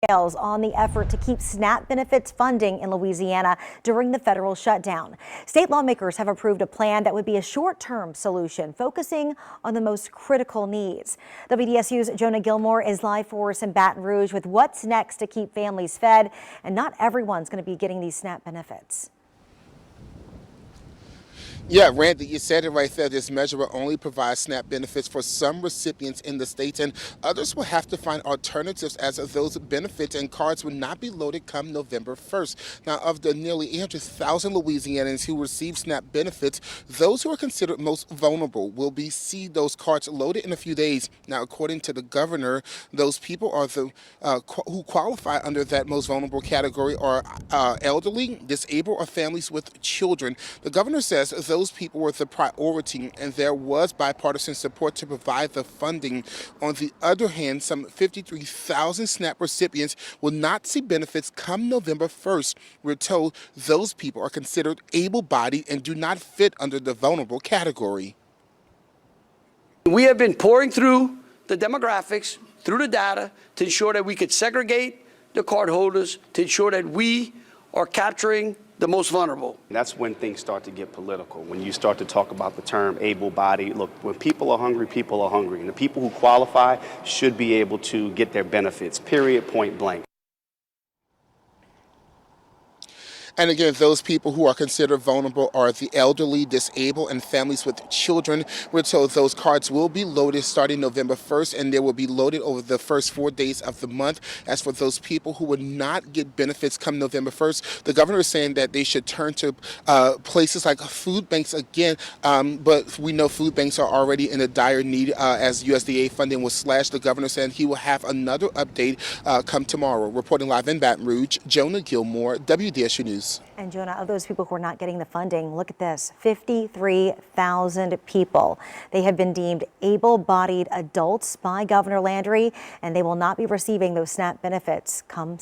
details on the effort to keep SNAP benefits funding in Louisiana during the federal shutdown. State lawmakers have approved a plan that would be a short-term solution, focusing on the most critical needs. WDSU's Jonah Gilmore is live for us in Baton Rouge with what's next to keep families fed, and not everyone's going to be getting these SNAP benefits. Yeah, Randy, you said it right there. This measure will only provide SNAP benefits for some recipients in the state, and others will have to find alternatives as those benefits and cards will not be loaded come November 1st. Now, of the nearly 800,000 Louisianans who receive SNAP benefits, those who are considered most vulnerable will see those cards loaded in a few days. Now, according to the governor, those people are the who qualify under that most vulnerable category are elderly, disabled, or families with children. The governor says those people were the priority, and there was bipartisan support to provide the funding. On the other hand, some 53,000 SNAP recipients will not see benefits come November 1st. We're told those people are considered able-bodied and do not fit under the vulnerable category. We have been pouring through the demographics, through the data, to ensure that we could segregate the card holders, to ensure that we are capturing the most vulnerable. That's when things start to get political, when you start to talk about the term able-bodied. Look, when people are hungry, and the people who qualify should be able to get their benefits, period, point blank. And again, those people who are considered vulnerable are the elderly, disabled, and families with children. We're told those cards will be loaded starting November 1st, and they will be loaded over the first 4 days of the month. As for those people who would not get benefits come November 1st, the governor is saying that they should turn to places like food banks again. But we know food banks are already in a dire need as USDA funding was slashed. The governor said he will have another update come tomorrow. Reporting live in Baton Rouge, Jonah Gilmore, WDSU News. And Jonah, of those people who are not getting the funding, look at this, 53,000 people. They have been deemed able-bodied adults by Governor Landry, and they will not be receiving those SNAP benefits come